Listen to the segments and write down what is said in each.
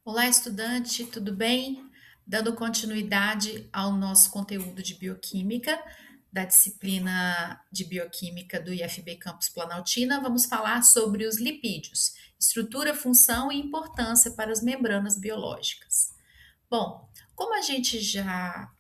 Olá, estudante, tudo bem? Dando continuidade ao nosso conteúdo de bioquímica, da disciplina de bioquímica do IFB Campus Planaltina, vamos falar sobre os lipídios, estrutura, função e importância para as membranas biológicas. Bom, como a gente já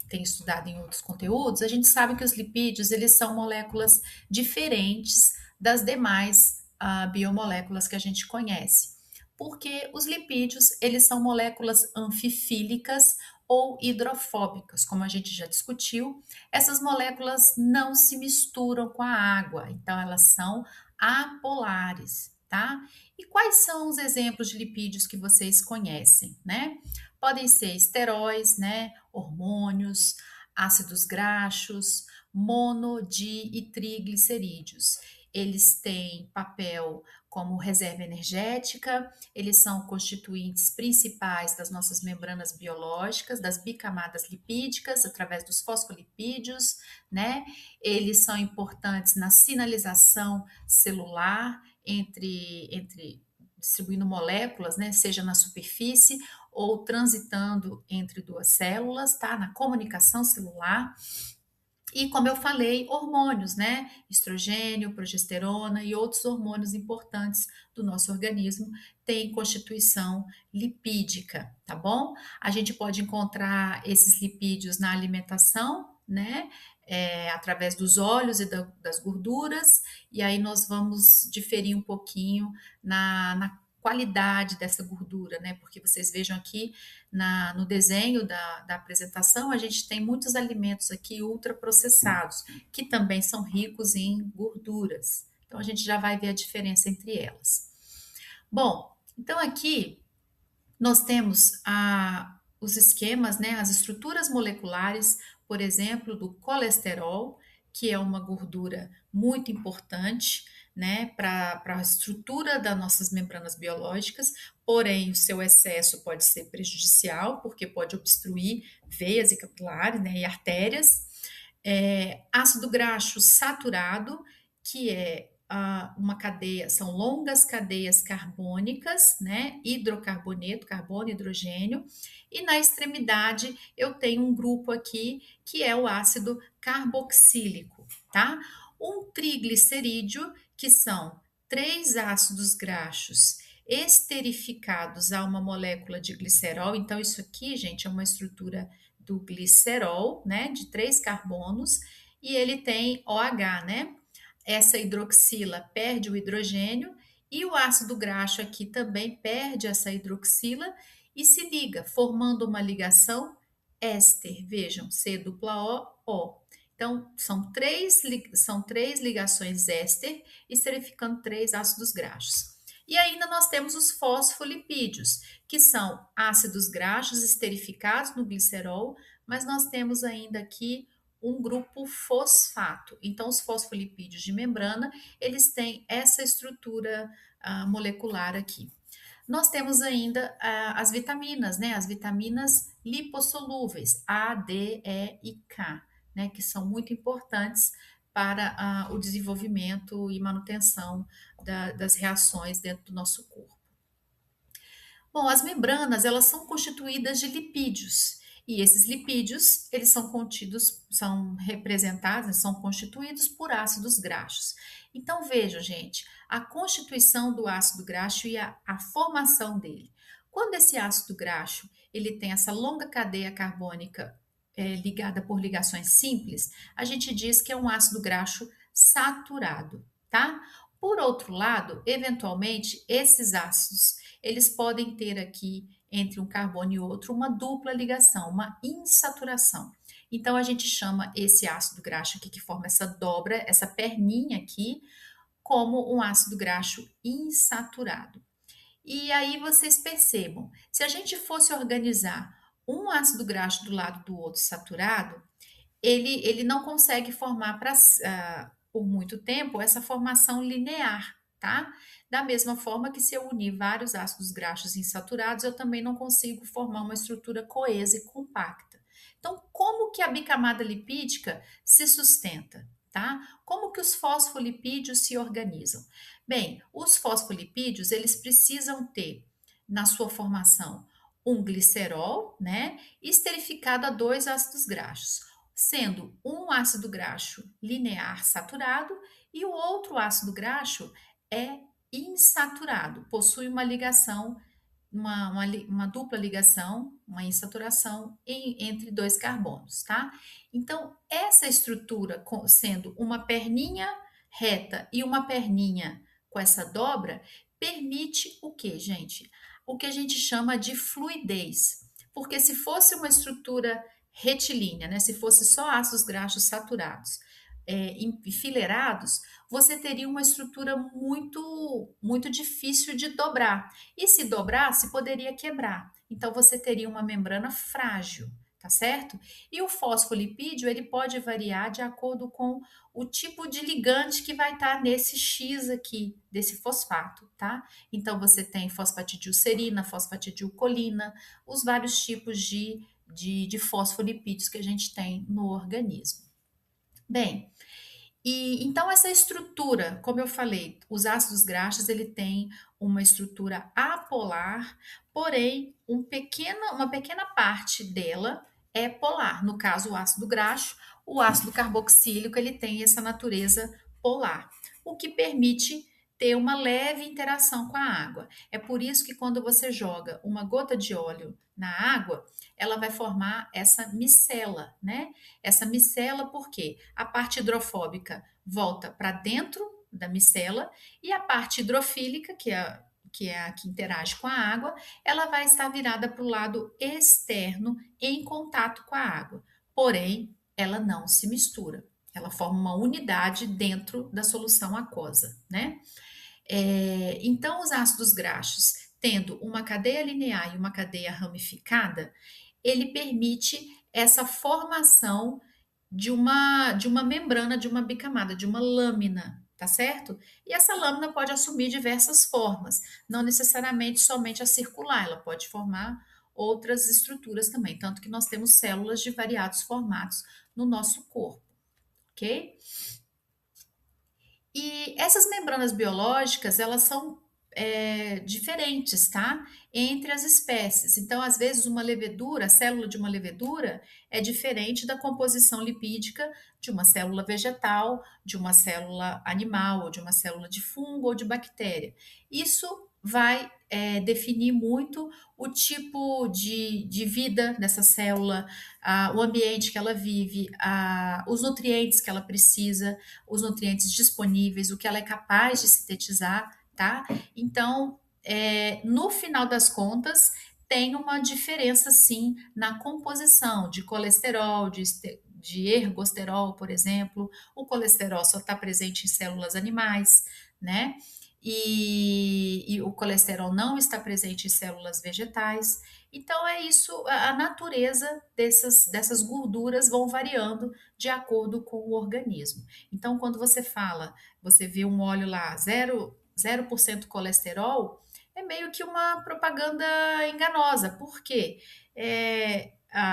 tem estudado em outros conteúdos, a gente sabe que os lipídios eles são moléculas diferentes das demais biomoléculas que a gente conhece, porque os lipídios eles são moléculas anfifílicas ou hidrofóbicas, como a gente já discutiu. Essas moléculas não se misturam com a água, então elas são apolares, tá? E quais são os exemplos de lipídios que vocês conhecem, né? Podem ser esteróis, né? Hormônios, ácidos graxos, mono, di e triglicerídeos. Eles têm papel como reserva energética, eles são constituintes principais das nossas membranas biológicas, das bicamadas lipídicas, através dos fosfolipídios, né? Eles são importantes na sinalização celular entre distribuindo moléculas, né, seja na superfície ou transitando entre duas células, tá? Na comunicação celular. E como eu falei, hormônios, né? Estrogênio, progesterona e outros hormônios importantes do nosso organismo têm constituição lipídica, tá bom? A gente pode encontrar esses lipídios na alimentação, né? Através dos óleos e das gorduras, e aí nós vamos diferir um pouquinho na qualidade dessa gordura, né? Porque vocês vejam aqui no desenho da apresentação, a gente tem muitos alimentos aqui ultraprocessados, que também são ricos em gorduras. Então, a gente já vai ver a diferença entre elas. Bom, então aqui nós temos os esquemas, né, as estruturas moleculares, por exemplo, do colesterol, que é uma gordura muito importante, né, para a estrutura das nossas membranas biológicas, porém o seu excesso pode ser prejudicial, porque pode obstruir veias e capilares, né, e artérias. Ácido graxo saturado, que é uma cadeia, são longas cadeias carbônicas, né? Hidrocarboneto, carbono, hidrogênio, e na extremidade eu tenho um grupo aqui que é o ácido carboxílico, tá? Um triglicerídeo, que são três ácidos graxos esterificados a uma molécula de glicerol. Então, isso aqui, gente, é uma estrutura do glicerol, né, de três carbonos, e ele tem OH, né? Essa hidroxila perde o hidrogênio e o ácido graxo aqui também perde essa hidroxila e se liga, formando uma ligação éster. Vejam, C dupla O, O. Então, são três ligações éster, esterificando três ácidos graxos. E ainda nós temos os fosfolipídios, que são ácidos graxos esterificados no glicerol, mas nós temos ainda aqui um grupo fosfato. Então, os fosfolipídios de membrana, eles têm essa estrutura molecular aqui. Nós temos ainda as vitaminas, né? As vitaminas lipossolúveis, A, D, E e K, né? Que são muito importantes para o desenvolvimento e manutenção das reações dentro do nosso corpo. Bom, as membranas, elas são constituídas de lipídios, e esses lipídios, eles são contidos, são representados, são constituídos por ácidos graxos. Então, vejam, gente, a constituição do ácido graxo e a formação dele. Quando esse ácido graxo, ele tem essa longa cadeia carbônica ligada por ligações simples, a gente diz que é um ácido graxo saturado, tá? Por outro lado, eventualmente, esses ácidos eles podem ter aqui entre um carbono e outro uma dupla ligação, uma insaturação. Então a gente chama esse ácido graxo aqui que forma essa dobra, essa perninha aqui, como um ácido graxo insaturado. E aí vocês percebam, se a gente fosse organizar um ácido graxo do lado do outro saturado, ele não consegue formar por muito tempo essa formação linear, tá? Da mesma forma que se eu unir vários ácidos graxos insaturados, eu também não consigo formar uma estrutura coesa e compacta. Então, como que a bicamada lipídica se sustenta, tá? Como que os fosfolipídios se organizam? Bem, os fosfolipídios, eles precisam ter na sua formação um glicerol, né, esterificado a 2 ácidos graxos, sendo um ácido graxo linear saturado e o outro ácido graxo é insaturado, possui uma ligação, uma dupla ligação, uma insaturação entre dois carbonos, tá? Então, essa estrutura sendo uma perninha reta e uma perninha com essa dobra, permite o que, gente? O que a gente chama de fluidez. Porque se fosse uma estrutura retilínea, né? Se fosse só ácidos graxos saturados, enfileirados, você teria uma estrutura muito difícil de dobrar. E se dobrasse, poderia quebrar. Então você teria uma membrana frágil, tá certo? E o fosfolipídio, ele pode variar de acordo com o tipo de ligante que vai estar nesse X aqui, desse fosfato, tá? Então você tem fosfatidilcerina, fosfatidilcolina, os vários tipos de fosfolipídios que a gente tem no organismo. Bem, e então essa estrutura, como eu falei, os ácidos graxos ele tem uma estrutura apolar, porém uma pequena parte dela é polar. No caso, o ácido graxo, o ácido carboxílico ele tem essa natureza polar, o que permite ter uma leve interação com a água. É por isso que quando você joga uma gota de óleo na água, ela vai formar essa micela, né? Essa micela, por quê? A parte hidrofóbica volta para dentro da micela e a parte hidrofílica, que é a que interage com a água, ela vai estar virada para o lado externo em contato com a água. Porém, ela não se mistura. Ela forma uma unidade dentro da solução aquosa, né? Então, os ácidos graxos, tendo uma cadeia linear e uma cadeia ramificada, ele permite essa formação de uma membrana, de uma bicamada, de uma lâmina, tá certo? E essa lâmina pode assumir diversas formas, não necessariamente somente a circular, ela pode formar outras estruturas também, tanto que nós temos células de variados formatos no nosso corpo, ok? E essas membranas biológicas, elas são diferentes, tá? Entre as espécies. Então, às vezes, uma levedura, a célula de uma levedura é diferente da composição lipídica de uma célula vegetal, de uma célula animal, ou de uma célula de fungo ou de bactéria. Isso vai definir muito o tipo de vida dessa célula, o ambiente que ela vive, os nutrientes que ela precisa, os nutrientes disponíveis, o que ela é capaz de sintetizar, tá? Então, no final das contas, tem uma diferença sim na composição de colesterol, de ergosterol, por exemplo. O colesterol só está presente em células animais, né? E o colesterol não está presente em células vegetais. Então, é isso, a natureza dessas gorduras vão variando de acordo com o organismo. Então, quando você fala, você vê um óleo lá, 0% colesterol, é meio que uma propaganda enganosa. Por quê?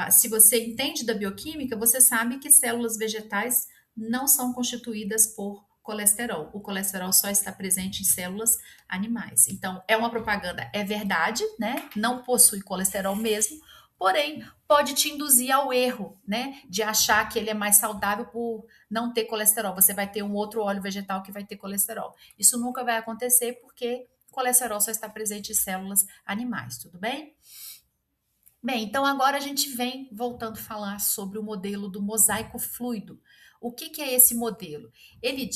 Se você entende da bioquímica, você sabe que células vegetais não são constituídas por colesterol. O colesterol só está presente em células animais. Então, é uma propaganda, é verdade, né? Não possui colesterol mesmo, porém, pode te induzir ao erro, né? De achar que ele é mais saudável por não ter colesterol. Você vai ter um outro óleo vegetal que vai ter colesterol. Isso nunca vai acontecer porque colesterol só está presente em células animais, tudo bem? Bem, então agora a gente vem voltando a falar sobre o modelo do mosaico fluido. O que é esse modelo? Ele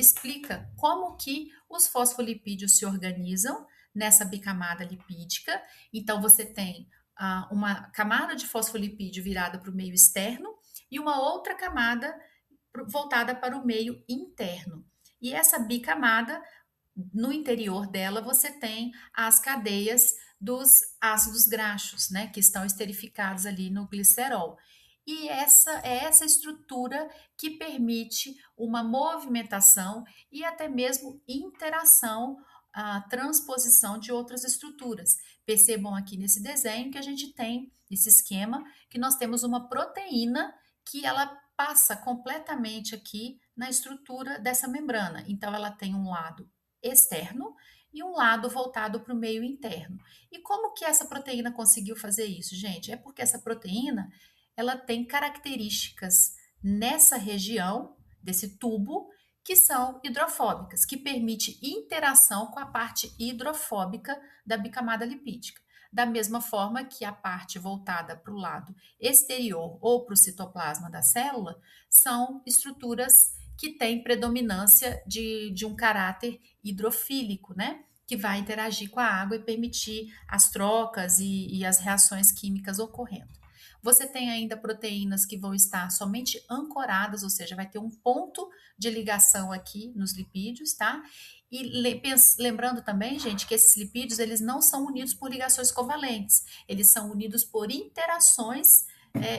explica como que os fosfolipídios se organizam nessa bicamada lipídica. Então você tem uma camada de fosfolipídio virada para o meio externo e uma outra camada voltada para o meio interno. E essa bicamada, no interior dela, você tem as cadeias dos ácidos graxos, né, que estão esterificados ali no glicerol. E essa é essa estrutura que permite uma movimentação e até mesmo interação, a transposição de outras estruturas. Percebam aqui nesse desenho que a gente tem esse esquema, que nós temos uma proteína que ela passa completamente aqui na estrutura dessa membrana. Então, ela tem um lado externo e um lado voltado para o meio interno. E como que essa proteína conseguiu fazer isso, gente? É porque essa proteína, ela tem características nessa região desse tubo que são hidrofóbicas, que permite interação com a parte hidrofóbica da bicamada lipídica. Da mesma forma que a parte voltada para o lado exterior ou para o citoplasma da célula são estruturas que têm predominância de um caráter hidrofílico, né? Que vai interagir com a água e permitir as trocas e as reações químicas ocorrendo. Você tem ainda proteínas que vão estar somente ancoradas, ou seja, vai ter um ponto de ligação aqui nos lipídios, tá? E lembrando também, gente, que esses lipídios eles não são unidos por ligações covalentes, eles são unidos por interações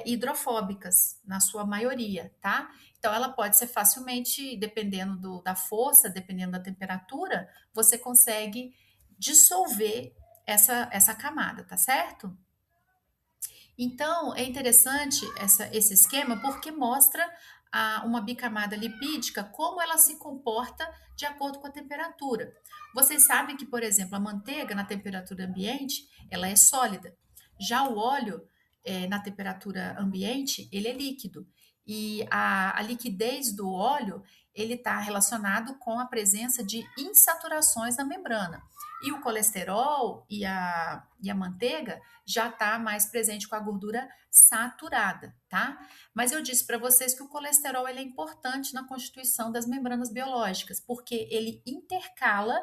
hidrofóbicas, na sua maioria, tá? Então, ela pode ser facilmente, dependendo da força, dependendo da temperatura, você consegue dissolver essa camada, tá certo? Então, é interessante esse esquema porque mostra uma bicamada lipídica, como ela se comporta de acordo com a temperatura. Vocês sabem que, por exemplo, a manteiga na temperatura ambiente, ela é sólida. Já o óleo, na temperatura ambiente, ele é líquido. E a liquidez do óleo, ele está relacionado com a presença de insaturações na membrana. E o colesterol e a manteiga já está mais presente com a gordura saturada, tá? Mas eu disse para vocês que o colesterol ele é importante na constituição das membranas biológicas, porque ele intercala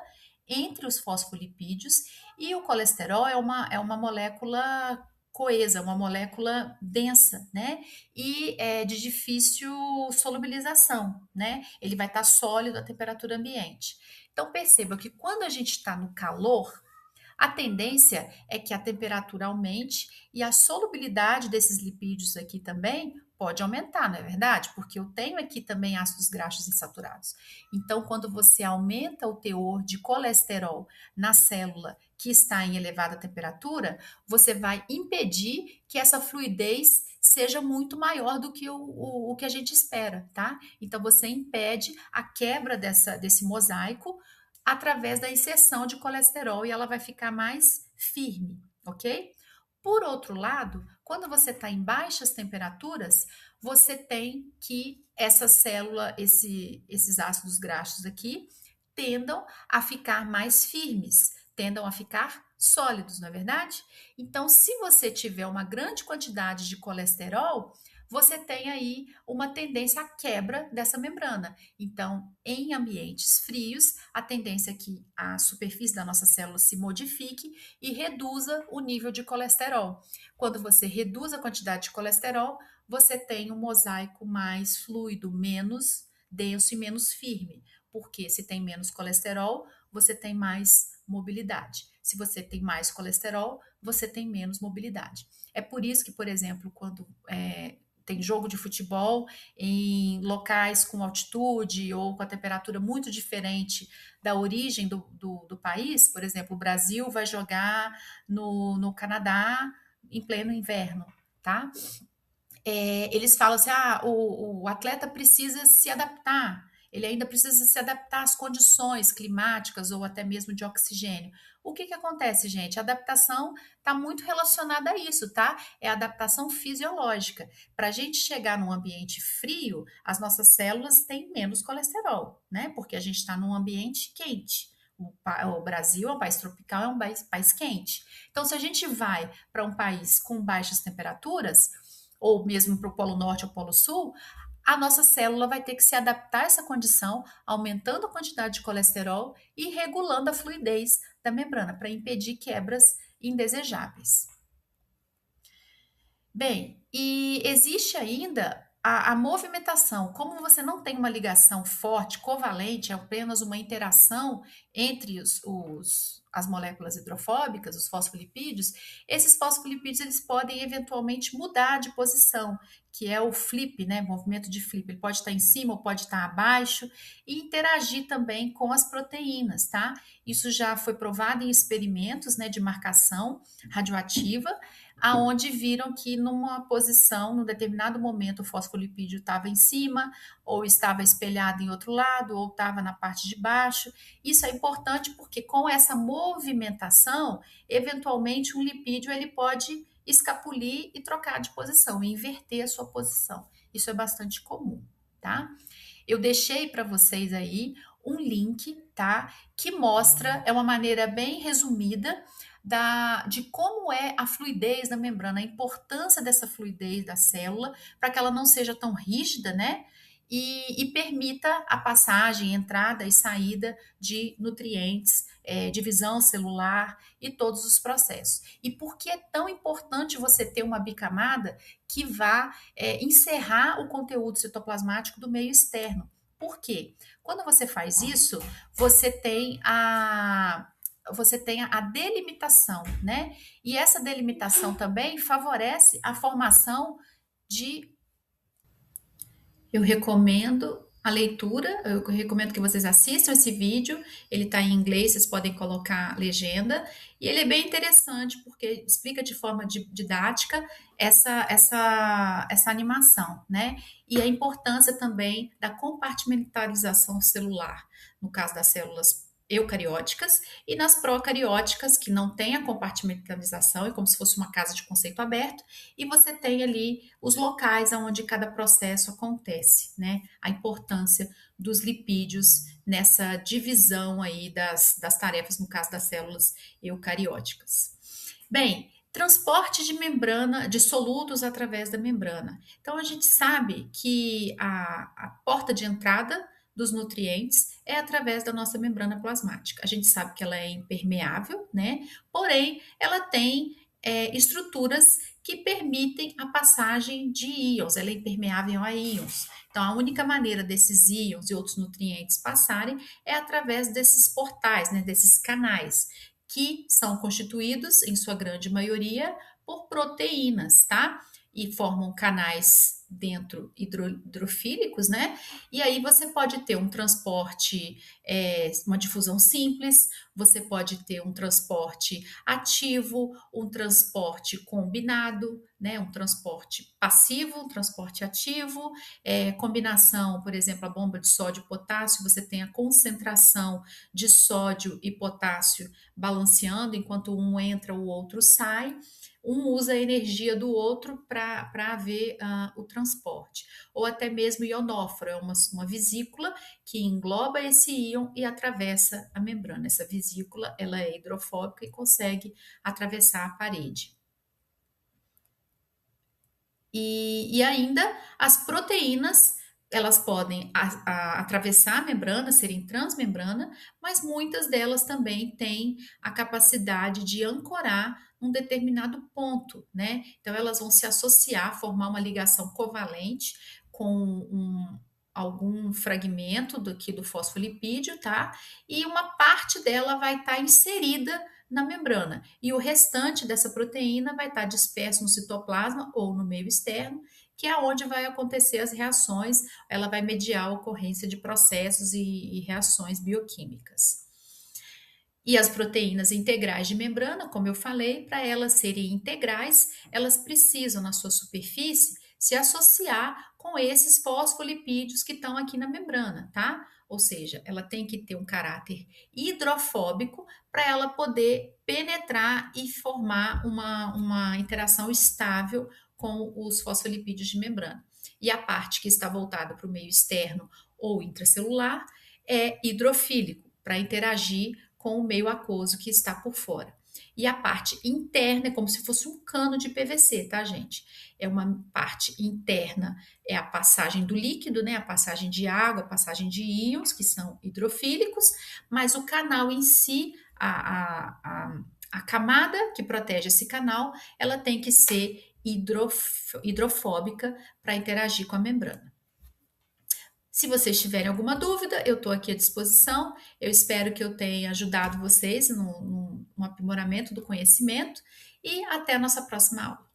entre os fosfolipídios e o colesterol é uma molécula coesa, uma molécula densa, né? E é de difícil solubilização, né? Ele vai estar sólido à temperatura ambiente. Então perceba que quando a gente está no calor, a tendência é que a temperatura aumente e a solubilidade desses lipídios aqui também pode aumentar, não é verdade? Porque eu tenho aqui também ácidos graxos insaturados. Então, quando você aumenta o teor de colesterol na célula que está em elevada temperatura, você vai impedir que essa fluidez seja muito maior do que o que a gente espera, tá? Então, você impede a quebra desse mosaico através da inserção de colesterol e ela vai ficar mais firme, ok? Por outro lado, quando você está em baixas temperaturas, você tem que essa célula, esses ácidos graxos aqui, tendam a ficar mais firmes, tendam a ficar sólidos, não é verdade? Então, se você tiver uma grande quantidade de colesterol, você tem aí uma tendência à quebra dessa membrana. Então, em ambientes frios, a tendência é que a superfície da nossa célula se modifique e reduza o nível de colesterol. Quando você reduz a quantidade de colesterol, você tem um mosaico mais fluido, menos denso e menos firme. Porque se tem menos colesterol, você tem mais mobilidade. Se você tem mais colesterol, você tem menos mobilidade. É por isso que, por exemplo, quando tem jogo de futebol em locais com altitude ou com a temperatura muito diferente da origem do país, por exemplo, o Brasil vai jogar no Canadá em pleno inverno, tá? Eles falam assim: o atleta precisa se adaptar, ele ainda precisa se adaptar às condições climáticas ou até mesmo de oxigênio. O que acontece, gente? A adaptação está muito relacionada a isso, tá? É a adaptação fisiológica. Para a gente chegar num ambiente frio, as nossas células têm menos colesterol, né? Porque a gente está num ambiente quente. O Brasil é um país tropical, é um país quente. Então, se a gente vai para um país com baixas temperaturas, ou mesmo para o Polo Norte ou Polo Sul, a nossa célula vai ter que se adaptar a essa condição, aumentando a quantidade de colesterol e regulando a fluidez da membrana para impedir quebras indesejáveis. Bem, e existe ainda a movimentação. Como você não tem uma ligação forte, covalente, é apenas uma interação entre as moléculas hidrofóbicas, os fosfolipídios, esses fosfolipídios eles podem eventualmente mudar de posição, que é o flip, né, movimento de flip. Ele pode estar em cima ou pode estar abaixo e interagir também com as proteínas, tá? Isso já foi provado em experimentos, né, de marcação radioativa, aonde viram que numa posição, num determinado momento, o fosfolipídio estava em cima, ou estava espelhado em outro lado, ou estava na parte de baixo. Isso é importante porque com essa movimentação, eventualmente um lipídio ele pode escapulir e trocar de posição, e inverter a sua posição. Isso é bastante comum, tá? Eu deixei para vocês aí um link, tá? Que mostra, é uma maneira bem resumida de como é a fluidez da membrana, a importância dessa fluidez da célula, para que ela não seja tão rígida, né? E permita a passagem, entrada e saída de nutrientes, divisão celular e todos os processos. E por que é tão importante você ter uma bicamada que vá encerrar o conteúdo citoplasmático do meio externo? Por quê? Quando você faz isso, você tem a delimitação, né? E essa delimitação também favorece a formação de. Eu recomendo a leitura, eu recomendo que vocês assistam esse vídeo. Ele está em inglês, vocês podem colocar legenda, e ele é bem interessante porque explica de forma didática essa animação, né? E a importância também da compartimentalização celular, no caso das células eucarióticas, e nas procarióticas, que não tem a compartimentalização, é como se fosse uma casa de conceito aberto, e você tem ali os locais onde cada processo acontece, né? A importância dos lipídios nessa divisão aí das tarefas, no caso das células eucarióticas. Bem, transporte de membrana, de solutos através da membrana. Então, a gente sabe que a porta de entrada dos nutrientes é através da nossa membrana plasmática. A gente sabe que ela é impermeável, né? Porém, ela tem estruturas que permitem a passagem de íons, ela é impermeável a íons. Então, a única maneira desses íons e outros nutrientes passarem é através desses portais, né, desses canais, que são constituídos, em sua grande maioria, por proteínas, tá? E formam canais dentro hidrofílicos, né? E aí você pode ter um transporte, uma difusão simples, você pode ter um transporte ativo, um transporte combinado, né? Um transporte passivo, um transporte ativo, combinação, por exemplo, a bomba de sódio e potássio, você tem a concentração de sódio e potássio balanceando, enquanto um entra, o outro sai. Um usa a energia do outro para haver o transporte. Ou até mesmo ionóforo, é uma vesícula que engloba esse íon e atravessa a membrana. Essa vesícula ela é hidrofóbica e consegue atravessar a parede. E ainda as proteínas, elas podem atravessar a membrana, serem transmembrana, mas muitas delas também têm a capacidade de ancorar um determinado ponto, né? Então elas vão se associar, formar uma ligação covalente com algum fragmento do fosfolipídio, tá? E uma parte dela vai estar inserida na membrana e o restante dessa proteína vai estar disperso no citoplasma ou no meio externo, que é onde vai acontecer as reações, ela vai mediar a ocorrência de processos e reações bioquímicas. E as proteínas integrais de membrana, como eu falei, para elas serem integrais, elas precisam, na sua superfície, se associar com esses fosfolipídios que estão aqui na membrana, tá? Ou seja, ela tem que ter um caráter hidrofóbico para ela poder penetrar e formar uma interação estável com os fosfolipídios de membrana. E a parte que está voltada para o meio externo ou intracelular é hidrofílico, para interagir com o meio aquoso que está por fora. E a parte interna é como se fosse um cano de PVC, tá, gente? É uma parte interna, é a passagem do líquido, né? A passagem de água, a passagem de íons, que são hidrofílicos, mas o canal em si, a camada que protege esse canal, ela tem que ser hidrofóbica para interagir com a membrana. Se vocês tiverem alguma dúvida, eu estou aqui à disposição. Eu espero que eu tenha ajudado vocês no aprimoramento do conhecimento e até a nossa próxima aula.